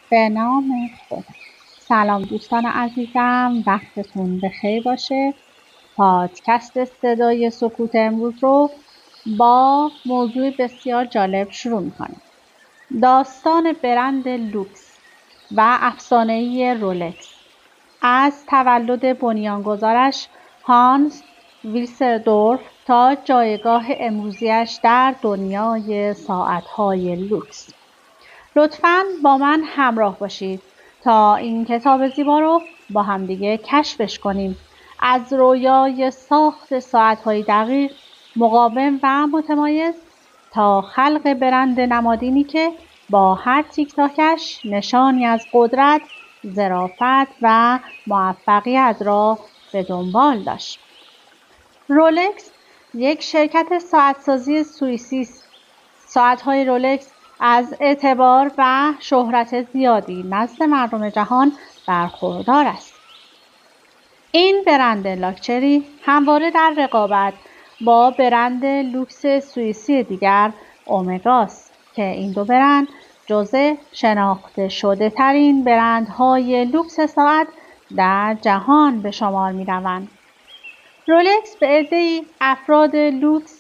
به نام خدا. سلام دوستان عزیزم، وقتتون بخیر باشه. پادکست صدای سکوت امروز رو با موضوع بسیار جالب شروع میکنیم. داستان برند لوکس و افسانه‌ای رولکس از تولد بنیانگذارش هانس ویلسردورف تا جایگاه امروزیش در دنیای ساعت‌های لوکس. لطفاً با من همراه باشید تا این کتاب زیبا رو با همدیگه کشفش کنیم. از رویای ساخت ساعت‌های دقیق، مقاوم و متمایز تا خلق برند نمادینی که با هر تیک تاکش نشانی از قدرت، ظرافت و موفقیت را به دنبال داشت. رولکس یک شرکت ساعتسازی سوئیسی است. ساعت‌های رولکس از اعتبار و شهرت زیادی نزد مردم جهان برخوردار است. این برند لاکچری همواره در رقابت با برند لوکس سوئیسی دیگر اومگاست که این دو برند جزو شناخته شده ترین برندهای لوکس ساعت در جهان به شمار می روند. رولکس به عده‌ای افراد لوکس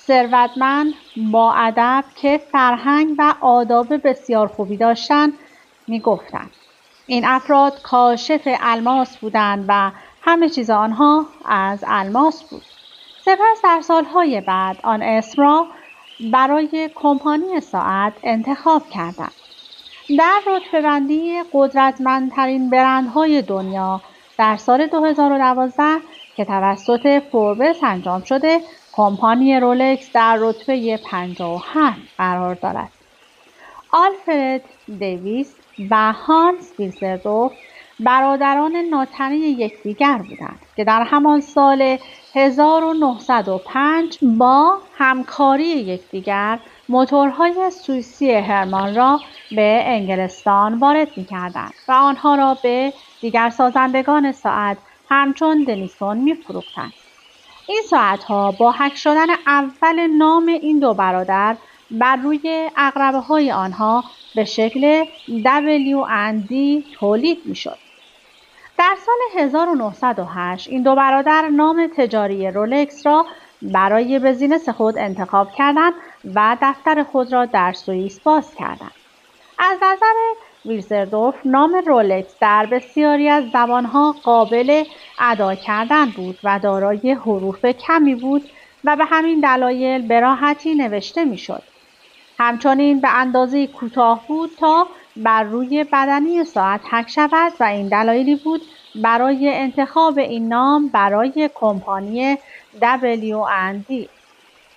ثروتمند با ادب که فرهنگ و آداب بسیار خوبی داشتند می‌گفتند. این افراد کاشف الماس بودند و همه چیز آنها از الماس بود. سپس در سالهای بعد آن اسم را برای کمپانی ساعت انتخاب کردند. در رتبه‌بندی قدرتمندترین برندهای دنیا در سال 2012 که توسط فوربس انجام شده، کمپانی رولکس در رتبه 57 قرار دارد. آلفرد دیویس و هانس ویلسردورف برادران ناتنی یکدیگر بودند که در همان سال 1905 با همکاری یکدیگر موتورهای سوئیسی هرمان را به انگلستان وارد می‌کردند و آنها را به دیگر سازندگان ساعت همچون دنیسون می‌فروختند. این ساعت‌ها با حک شدن اول نام این دو برادر بر روی عقربه‌های آنها به شکل W&D تولید می‌شد. در سال 1908 این دو برادر نام تجاری رولکس را برای بزینس خود انتخاب کردند و دفتر خود را در سوئیس باز کردند. از نظر ویلسردورف نام رولکس در بسیاری از زبانها قابل ادا کردن بود و دارای حروف کمی بود و به همین دلایل به راحتی نوشته میشد. همچنین به اندازه کوتاه بود تا بر روی بدنی ساعت حک شود و این دلایلی بود برای انتخاب این نام برای کمپانی W&D.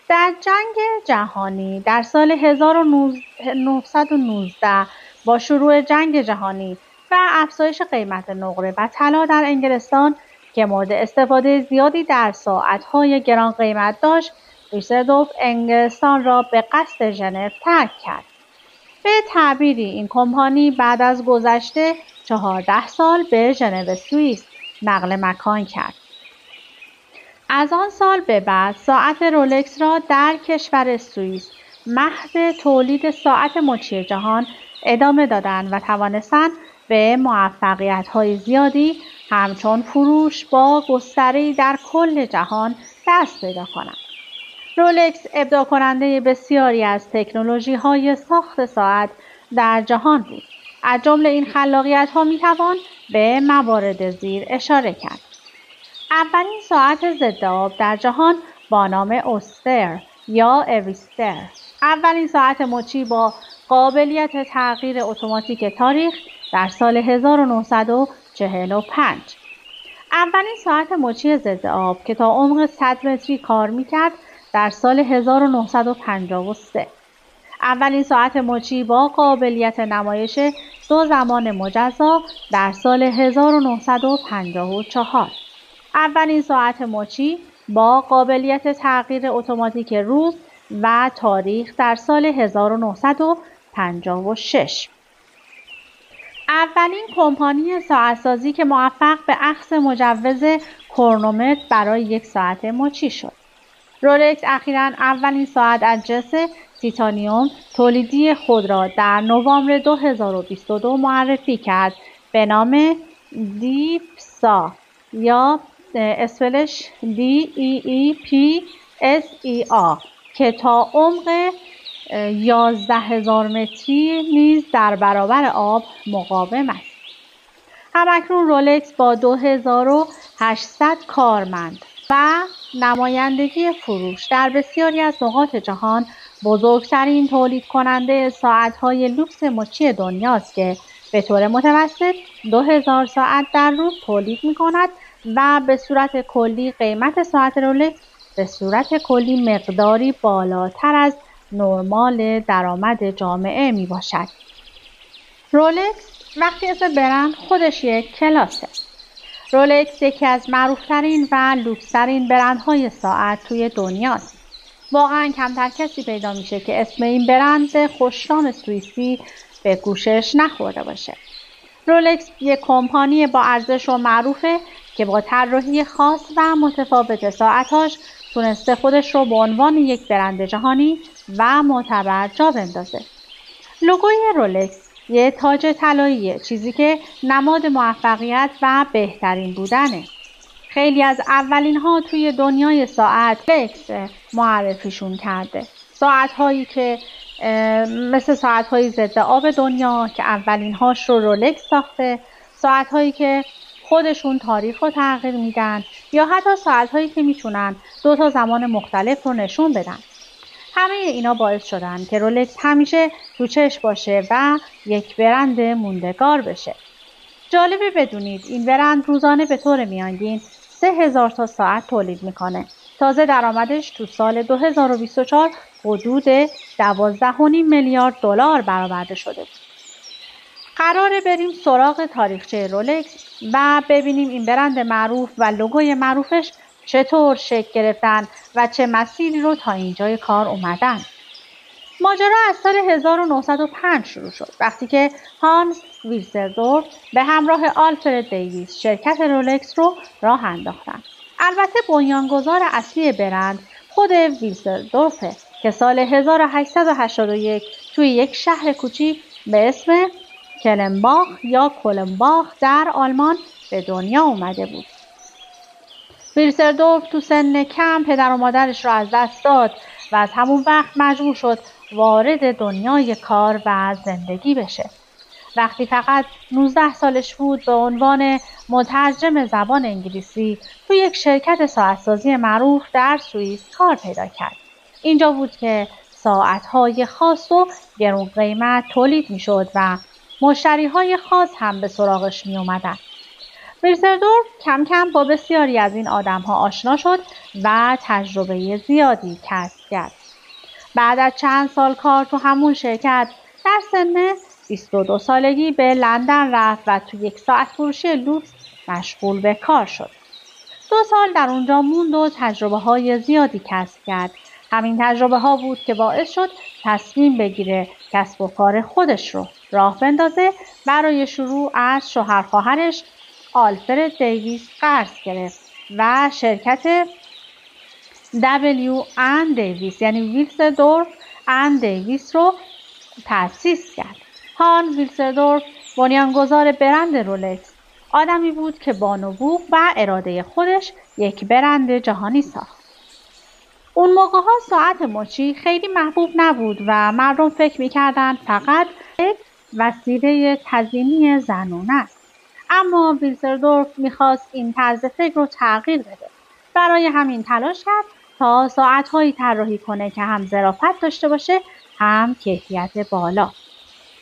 در جنگ جهانی در سال 1919 با شروع جنگ جهانی و افزایش قیمت نقره و طلا در انگلستان که مورد استفاده زیادی در ساعت‌های گران قیمت داشت، ویلسردورف انگلستان را به قصد ژنو ترک کرد. به تعبیری این کمپانی بعد از گذشت 14 سال به ژنو سوئیس نقل مکان کرد. از آن سال به بعد ساعت رولکس را در کشور سوئیس محض تولید ساعت مچی جهان ادامه دادند و توانستند به موفقیت‌های زیادی همچون فروش با گستره‌ای در کل جهان دست پیدا کنند. رولکس ابداع کننده بسیاری از تکنولوژی‌های ساخت ساعت در جهان بود. از جمله این خلاقیت‌ها می‌توان به موارد زیر اشاره کرد. اولین ساعت ضد آب در جهان با نام اوستر یا اویستر. اولین ساعت مچی با قابلیت تغییر اتوماتیک تاریخ در سال 1945. اولین ساعت مچی ضد آب که تا عمق 100 متری کار می‌کرد در سال 1953. اولین ساعت مچی با قابلیت نمایش دو زمان مجزا در سال 1954. اولین ساعت مچی با قابلیت تغییر اتوماتیک روز و تاریخ در سال 1956. اولین کمپانی ساعتسازی که موفق به اخذ مجوز کرونومتر برای یک ساعت مچی شد. رولکس اخیراً اولین ساعت از جنس تیتانیوم تولیدی خود را در نوامبر 2022 معرفی کرد به نام دیپسا یا اسپلش DEEPSEA که تا عمق 11,000 متری نیز در برابر آب مقاوم است. همکنون رولکس با 2800 کارمند و نمایندگی فروش در بسیاری از نقاط جهان بزرگترین تولید کننده ساعت‌های لوکس مچی دنیاست که به طور متوسط 2000 ساعت در روز تولید می‌کند و به صورت کلی قیمت ساعت رولکس به صورت کلی مقداری بالاتر از نرمال درآمد جامعه میباشد. رولکس وقتی اسم برند خودش یک کلاسه. رولکس یکی از معروفترین و لوکس‌ترین برندهای ساعت توی دنیاست. واقعا کمتر کسی پیدا میشه که اسم این برند خوشنام سوئیسی به گوشش نخورده باشه. رولکس یک کمپانی با ارزش و معروفه که با طراحی خاص و متفاوت ساعتاش تونسته خودش رو به عنوان یک برند جهانی و معتبر جا بندازه. لوگوی رولکس یه تاج طلاییه، چیزی که نماد موفقیت و بهترین بودنه. خیلی از اولین ها توی دنیای ساعت رولکس معرفیشون کرده. ساعت هایی که مثل ساعت های ضد آب دنیا که اولین هاش رو رولکس ساخته، ساعت هایی که خودشون تاریخ رو تغییر میدن یا حتی ساعت هایی که میتونن 2 زمان مختلف رو نشون بدن. همه اینا باعث شدن که رولکس همیشه تو چشم باشه و یک برند موندگار بشه. جالبه بدونید این برند روزانه به طور میانگین 3000 تا ساعت تولید میکنه. تازه درآمدش تو سال 2024 حدود 12.5 میلیارد دلار برآورده شده بود. قراره بریم سراغ تاریخچه رولکس و ببینیم این برند معروف و لوگوی معروفش چطور شکل گرفتن و چه مسیری رو تا اینجای کار اومدن. ماجرا از سال 1905 شروع شد وقتی که هانس ویلسردورف به همراه آلفرد دیویس شرکت رولکس رو راه انداختن. البته بنیانگذار اصلی برند خود ویلسردورفه که سال 1881 توی یک شهر کوچیک به اسم کلنباخ یا کلنباخ در آلمان به دنیا اومده بود. ویلسردورف تو سن کم پدر و مادرش رو از دست داد و از همون وقت مجبور شد وارد دنیای کار و زندگی بشه. وقتی فقط 19 سالش بود به عنوان مترجم زبان انگلیسی تو یک شرکت ساعتسازی معروف در سوئیس کار پیدا کرد. اینجا بود که ساعت‌های خاص و گرون قیمت تولید می‌شد و مشتری‌های خاص هم به سراغش می‌اومدن. ویلسردورف کم کم با بسیاری از این آدم‌ها آشنا شد و تجربه زیادی کسب کرد. بعد از چند سال کار تو همون شرکت در سن 22 سالگی به لندن رفت و تو یک ساعت فروشی لوکس مشغول به کار شد. 2 سال در اونجا موند و تجربه‌های زیادی کسب کرد. همین تجربه‌ها بود که باعث شد تصمیم بگیره کسب و کار خودش رو راه بندازه. برای شروع از شوهر خواهرش آلفرد دیویس قرض گرفت و شرکت W&D دیویس یعنی ویلسردورف اند دیویس رو تأسیس کرد. هان ویلسردورف بنیانگذار برند رولکس آدمی بود که با نبوغ و اراده خودش یک برند جهانی ساخت. اون موقع‌ها ساعت مچی خیلی محبوب نبود و مردم فکر می‌کردند فقط یک وسیله تزیینی زنونه است. اما ویلسردورف می‌خواست این طرز فکر رو تغییر بده. برای همین تلاش کرد تا ساعت‌هایی طراحی کنه که هم ظرافت داشته باشه هم کیفیت بالا.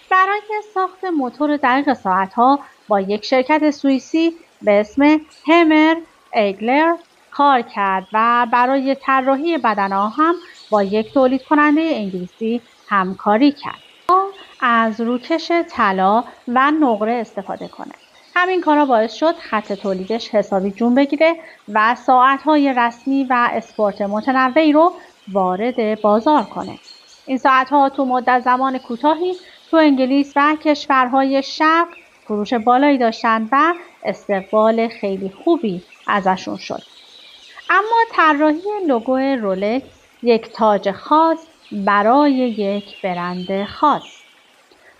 برای ساخت موتور دقیق ساعت‌ها با یک شرکت سوئیسی به اسم همر ایگلر کار کرد و برای طراحی بدنه‌ها هم با یک تولید کننده انگلیسی همکاری کرد تا از روکش طلا و نقره استفاده کنه. همین کارا باعث شد خط تولیدش حسابی جون بگیره و ساعت‌های رسمی و اسپورت متنوعی رو وارد بازار کنه. این ساعت‌ها تو مدت زمان کوتاهی تو انگلیس و کشورهای شرق فروش بالایی داشتن و استقبال خیلی خوبی ازشون شد. اما طراحی لوگو رولکس یک تاج خاص برای یک برند خاص.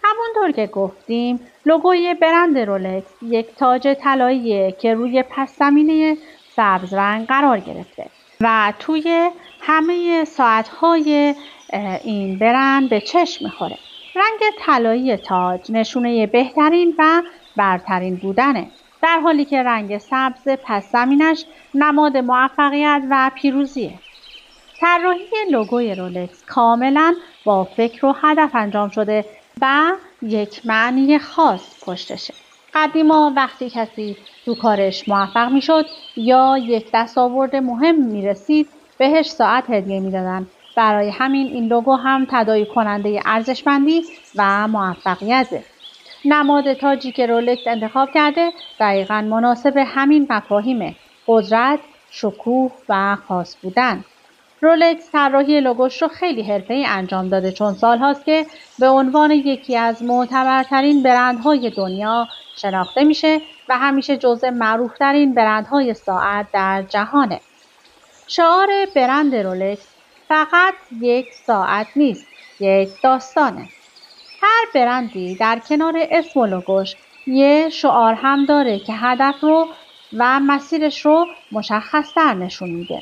همونطور که گفتیم لوگوی برند رولکس یک تاج طلاییه که روی پس زمینه سبز رنگ قرار گرفته و توی همه ساعت‌های این برند به چشم می‌خوره. رنگ طلایی تاج نشونه بهترین و برترین بودنه، در حالی که رنگ سبز پس زمینش نماد موفقیت و پیروزیه. طراحی لوگوی رولکس کاملا با فکر و هدف انجام شده و یک معنی خاص پشتشه. قدیما وقتی کسی تو کارش موفق میشد یا یک دستاورد مهم میرسید بهش ساعت هدیه میدادن. برای همین این لوگو هم تداعی کننده ارزشمندی و موفقیته. نماد تاجی که رولکس انتخاب کرده دقیقاً مناسب همین مفاهیمه: قدرت، شکوه و خاص بودن. رولکس طراحی لوگوش رو خیلی حرفه‌ای انجام داده، چون سالهاست که به عنوان یکی از معتبرترین برندهای دنیا شناخته میشه و همیشه جزو معروفترین برندهای ساعت در جهانه. شعار برند رولکس فقط یک ساعت نیست، یک داستانه. هر برندی در کنار اسم و لوگوش یه شعار هم داره که هدف رو و مسیرش رو مشخص‌تر نشون میده.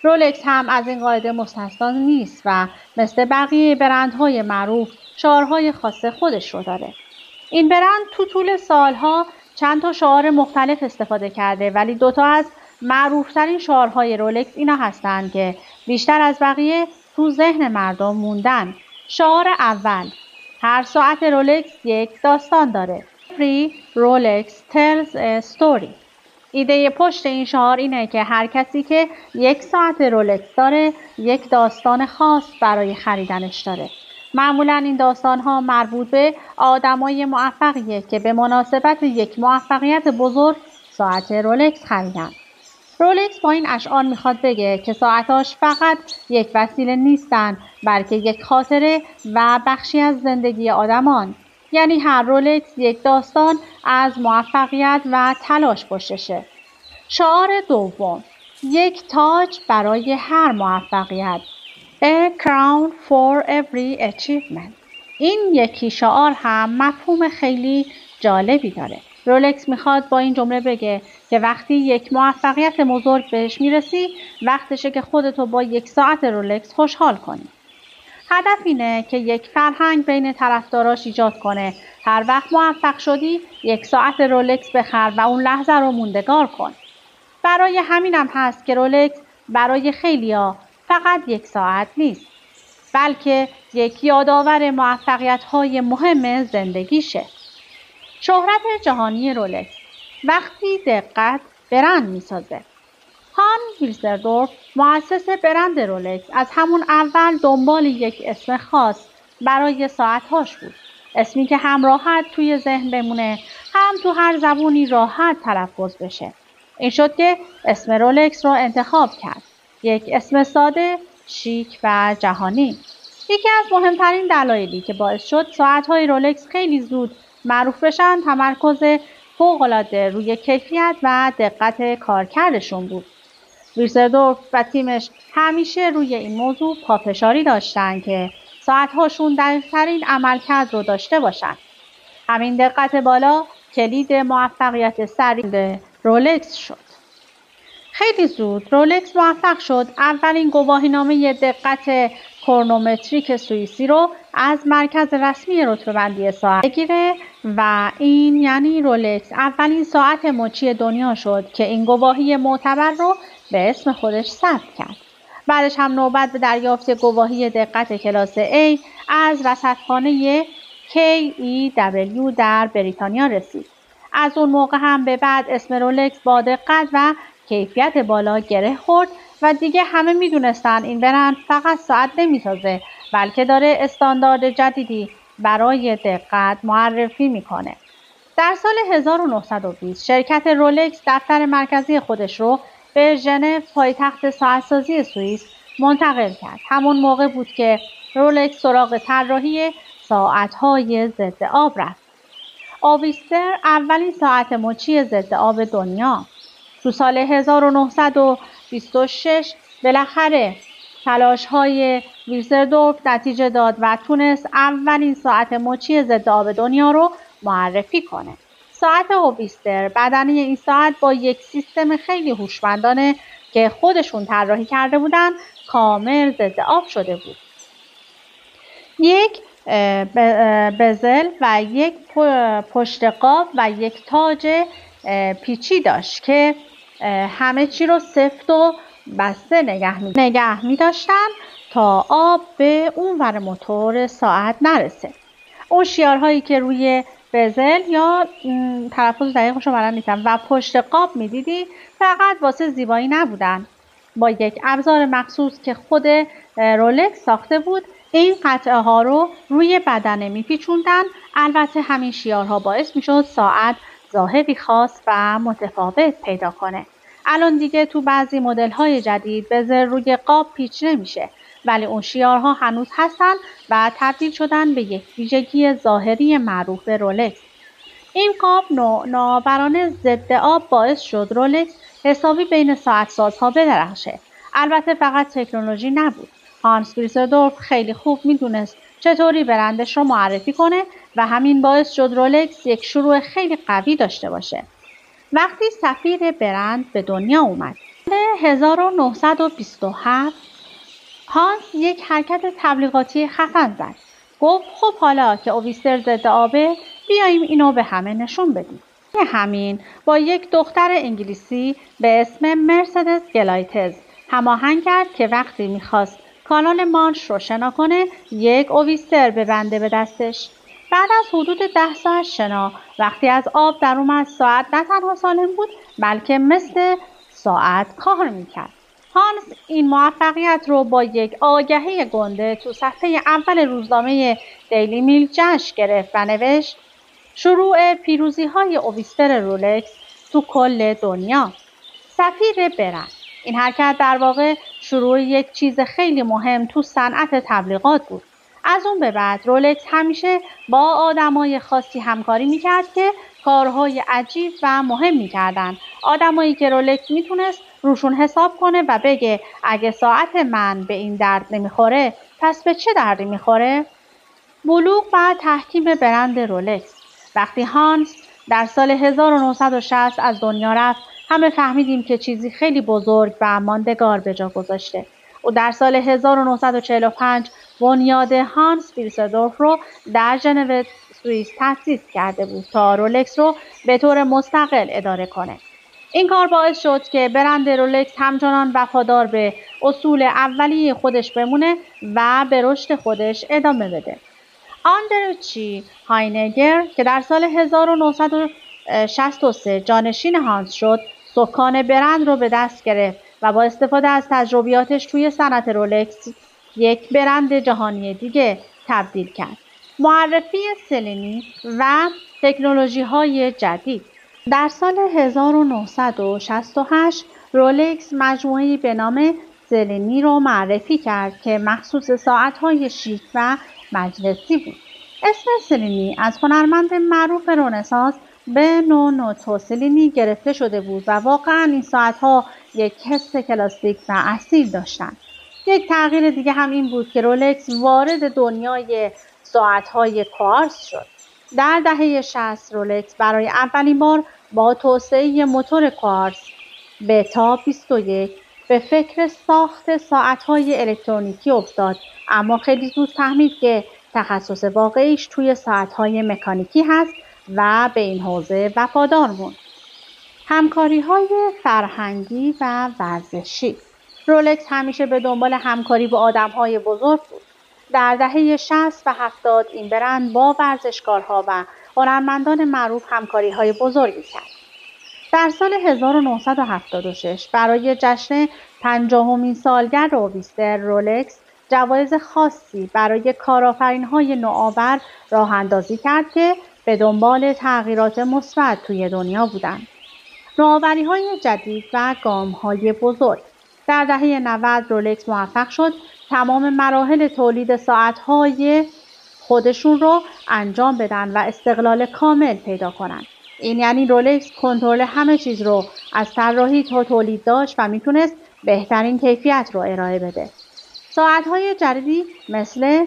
رولکس هم از این قاعده مستثنا نیست و مثل بقیه برندهای معروف شعارهای خاص خودش رو داره. این برند تو طول سالها چند تا شعار مختلف استفاده کرده، ولی دوتا از معروفترین شعارهای رولکس اینا هستن که بیشتر از بقیه تو ذهن مردم موندن. شعار اول: هر ساعت رولکس یک داستان داره. Every Rolex tells a story. ایده پشت این شعار اینه که هر کسی که یک ساعت رولکس داره یک داستان خاص برای خریدنش داره. معمولا این داستان‌ها مربوط به آدمای موفقیه که به مناسبت یک موفقیت بزرگ ساعت رولکس خریدن. رولکس با این اشعار میخواد بگه که ساعتاش فقط یک وسیله نیستن، بلکه یک خاطره و بخشی از زندگی آدمان. یعنی هر رولکس یک داستان از موفقیت و تلاش پشتشه. شعار دوم: یک تاج برای هر موفقیت. A crown for every achievement. این یکی شعار هم مفهوم خیلی جالبی داره. رولکس میخواد با این جمله بگه که وقتی یک موفقیت بزرگ بهش میرسی وقتشه که خودتو با یک ساعت رولکس خوشحال کنی. هدف اینه که یک فرهنگ بین طرفداراش ایجاد کنه. هر وقت موفق شدی یک ساعت رولکس بخر و اون لحظه رو موندگار کن. برای همینم هست که رولکس برای خیلیا فقط یک ساعت نیست، بلکه یک یادآور موفقیت‌های مهم زندگیشه. شهرت جهانی رولکس: وقتی دقت برند میسازه. هان ویلسردورف، مؤسس برند رولکس، از همون اول دنبال یک اسم خاص برای ساعت‌هاش بود. اسمی که هم راحت توی ذهن بمونه، هم تو هر زبونی راحت تلفظ بشه. این شد که اسم رولکس رو انتخاب کرد. یک اسم ساده، شیک و جهانی. یکی از مهمترین دلایلی که باعث شد ساعت‌های رولکس خیلی زود معروف بشن تمرکز فوق‌العاده روی کیفیت و دقت کارکردشون بود. ویلسردورف و تیمش همیشه روی این موضوع پافشاری داشتن که ساعت‌هاشون دقیق‌ترین عملکرد رو داشته باشن. همین دقت بالا کلید موفقیت سریع رولکس شد. خیلی زود رولکس موفق شد اولین گواهینامه دقت کرونومتریک سوئیسی رو از مرکز رسمی رتبه‌بندی ساعت بگیره و این یعنی رولکس اولین ساعت مچی دنیا شد که این گواهی معتبر رو به اسم خودش ثبت کرد. بعدش هم نوبت به دریافت گواهی دقت کلاس A از رصدخانه KEW در بریتانیا رسید. از اون موقع هم به بعد اسم رولکس با دقت و کیفیت بالا گره خورد و دیگه همه میدونستن این برند فقط ساعت نمیسازه، بلکه داره استاندارد جدیدی برای دقت معرفی میکنه. در سال 1920 شرکت رولکس دفتر مرکزی خودش رو به ژنو، پایتخت ساعتسازی سوئیس، منتقل کرد. همون موقع بود که رولکس سراغ طراحی ساعت‌های ضد آب رفت. آویستر اولین ساعت مچی ضد آب دنیا. تو سال 1926 بالاخره تلاش‌های ویلسردورف نتیجه داد و تونست اولین ساعت مچی ضد آب دنیا رو معرفی کنه. ساعت هویستر بدنه این ساعت با یک سیستم خیلی هوشمندانه که خودشون طراحی کرده بودن کامل ضد آب شده بود. یک بزل و یک پشت قاب و یک تاج پیچی داشت که همه چی رو سفت و بسته نگه می داشتن تا آب به اون ور موتور ساعت نرسه. اون شیارهایی که روی بزل یا تلفظ دقیقش رو بلد نیستم و پشت قاب می دیدی فقط واسه زیبایی نبودن. با یک ابزار مخصوص که خود رولکس ساخته بود این قطعه ها رو روی بدنه می پیچوندن. البته همین شیارها باعث می شد ساعت ظاهری خاص و متفاوت پیدا کنه. الان دیگه تو بعضی مدل های جدید بزل روی قاب پیچ نمیشه، ولی اون شیارها هنوز هستن و تبدیل شدن به یک ویژگی ظاهری معروف رولکس. این قاب نوآورانه ضد آب باعث شد رولکس حسابی بین ساعت سازها بدرخشه. البته فقط تکنولوژی نبود. هانس ویلسردورف خیلی خوب میدونست چطوری برندش رو معرفی کنه و همین باعث شد رولکس یک شروع خیلی قوی داشته باشه. وقتی سفیر برند به دنیا اومد، 1927 هانس یک حرکت تبلیغاتی خفن زد. گفت خب حالا که اویستر ضد آبه بیاییم اینو به همه نشون بدیم. همین با یک دختر انگلیسی به اسم مرسدس گلایتز هماهنگ کرد که وقتی میخواست کانال مانش رو شنا کنه یک اویستر ببنده به دستش. بعد از حدود 10 ساعت شنا وقتی از آب در اومد ساعت نه تنها سالم بود بلکه مثل ساعت کار میکرد. هانس این موفقیت رو با یک آگهی گنده تو صفحه اول روزنامه دیلی میل جشن گرفت و نوشت شروع پیروزی‌های اویستر رولکس تو کل دنیا. سفیر برند. این حرکت در واقع شروع یک چیز خیلی مهم تو صنعت تبلیغات بود. از اون به بعد رولکس همیشه با آدمای خاصی همکاری میکرد که کارهای عجیب و مهم میکردن. آدمایی که رولکس میتونست روشون حساب کنه و بگه اگه ساعت من به این درد نمیخوره پس به چه دردی میخوره؟ بلوغ و تحکیم برند رولکس. وقتی هانس در سال 1960 از دنیا رفت همه فهمیدیم که چیزی خیلی بزرگ و ماندگار به جا گذاشته. او در سال 1945 بنیاد هانس ویلسردورف رو در ژنو سوئیس تأسیس کرده بود تا رولکس رو به طور مستقل اداره کنه. این کار باعث شد که برند رولکس همچنان وفادار به اصول اولیه خودش بمونه و به رشد خودش ادامه بده. آندرچی هاینگر که در سال 1963 جانشین هانس شد، سکان برند رو به دست گرفت و با استفاده از تجربیاتش توی صنعت رولکس یک برند جهانی دیگه تبدیل کرد. معرفی سلنی و تکنولوژی‌های جدید. در سال 1968 رولکس مجموعه‌ای به نام سلنی رو معرفی کرد که مخصوص ساعت‌های شیک و مجلسی بود. اسم سلنی از هنرمند معروف رنسانس به نونوتو سلنی گرفته شده بود و واقعاً این ساعت‌ها یک حس کلاسیک و اصیل داشتند. یک تغییر دیگه هم این بود که رولکس وارد دنیای ساعت‌های کوارتز شد. در دهه 60 رولکس برای اولین بار با توسعه موتور کوارتز بتا 21 به فکر ساخت ساعت‌های الکترونیکی افتاد، اما خیلی زود فهمید که تخصص واقعیش توی ساعت‌های مکانیکی هست و به این حوزه وفادار موند. همکاری‌های فرهنگی و ورزشی. رولکس همیشه به دنبال همکاری با آدم‌های بزرگ بود. در دهه 60 و 70 این برند با ورزشکارها و هنرمندان معروف همکاری‌های بزرگی کرد. در سال 1976 برای جشن 50مین سالگرد اویستر رولکس جوایز خاصی برای کارآفرین‌های نوآور راه اندازی کرد که به دنبال تغییرات مثبت توی دنیا بودند. نوآوری‌های جدید و گام‌های بزرگ. در دهه 90 رولکس موفق شد تمام مراحل تولید ساعت‌های خودشون رو انجام بدن و استقلال کامل پیدا کنند. این یعنی رولکس کنترل همه چیز رو از طراحی تا تولید داشت و میتونست بهترین کیفیت رو ارائه بده. ساعت‌های جدیدی مثل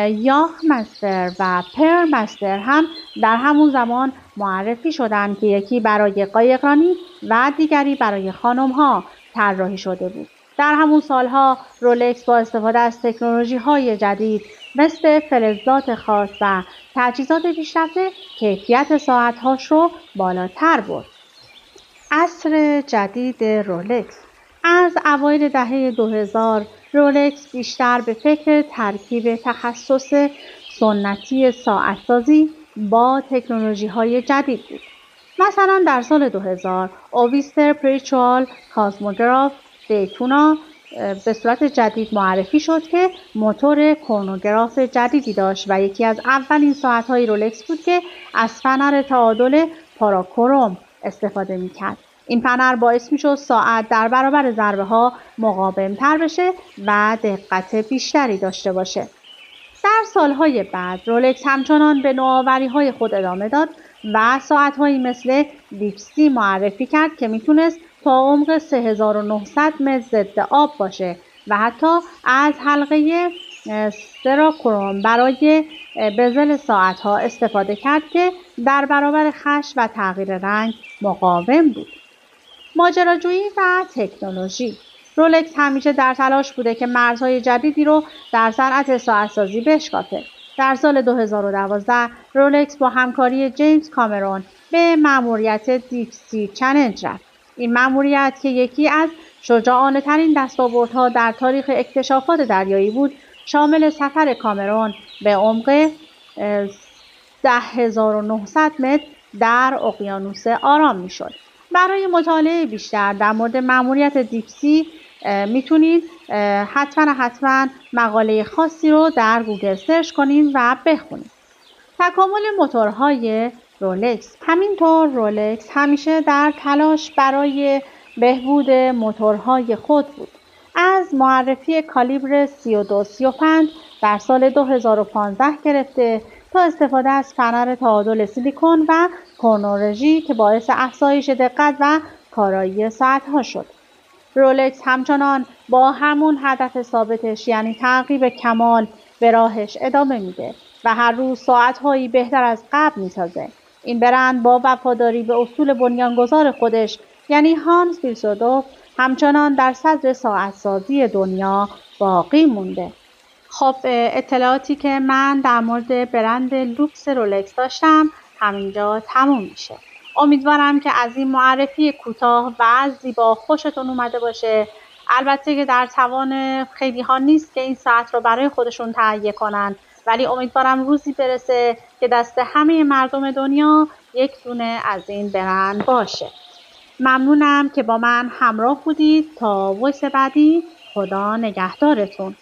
یاخ مستر و پر مستر هم در همون زمان معرفی شدند که یکی برای قایقرانی و دیگری برای خانم‌ها طراحی شده بود. در همون سالها رولکس با استفاده از تکنولوژی‌های جدید مثل فلزات خاص و تجهیزات پیشرفته کیفیت ساعت‌هاش رو بالاتر برد. عصر جدید رولکس از اوایل دهه 2000 رولکس بیشتر به فکر ترکیب تخصص سنتی ساعت‌سازی با تکنولوژی‌های جدید بود. مثلا در سال 2000 اویستر پریچوال کاسموگراف دیتونا به صورت جدید معرفی شد که موتور کرونوگراف جدیدی داشت و یکی از اولین ساعت‌های رولکس بود که از فنر تعادل پاراکروم استفاده می‌کرد. این فنر باعث می‌شد ساعت در برابر ضربه‌ها مقاوم‌تر بشه و دقت بیشتری داشته باشه. در سالهای بعد رولکس همچنان به نوآوری‌های خود ادامه داد و ساعت‌هایی مثل دیپسی معرفی کرد که میتونست تا عمق 3900 متر ضد آب باشه و حتی از حلقه سراکروم برای بزل ساعت‌ها استفاده کرد که در برابر خش و تغییر رنگ مقاوم بود. ماجراجویی و تکنولوژی رولکس همیشه در تلاش بوده که مرزهای جدیدی رو در صنعت ساعت‌سازی بشکافه. در سال 2012 رولکس با همکاری جیمز کامرون به مأموریت دیپ سی چالش رفت. این مأموریت که یکی از شجاعانه ترین دستاوردها در تاریخ اکتشافات دریایی بود، شامل سفر کامرون به عمق 10,900 متر در اقیانوس آرام میشد. برای مطالعه بیشتر در مورد مأموریت دیپسی میتونید حتما مقاله خاصی رو در گوگل سرچ کنید و بخونید. تکامل موتورهای رولکس. همینطور رولکس همیشه در تلاش برای بهبود موتورهای خود بود. از معرفی کالیبر 3235 در سال 2015 گرفته تا استفاده از فنر تعادل سیلیکون و کرونولوژی که باعث افزایش دقت و کارایی ساعت‌ها شد. رولکس همچنان با همون هدف ثابتش یعنی تعقیب کمال به راهش ادامه میده و هر روز ساعت‌هایی بهتر از قبل میسازه. این برند با وفاداری به اصول بنیانگذار خودش یعنی هانس ویلسودوف همچنان در صدر ساعت‌سازی دنیا باقی مونده. خب اطلاعاتی که من در مورد برند لوکس رولکس داشتم همینجا تموم میشه. امیدوارم که از این معرفی کوتاه و زیبا خوشتون اومده باشه. البته که در توان خیلی ها نیست که این ساعت رو برای خودشون تهیه کنن، ولی امیدوارم روزی برسه که دست همه مردم دنیا یک دونه از این برند باشه. ممنونم که با من همراه بودید. تا وایس بعدی، خدا نگهدارتون.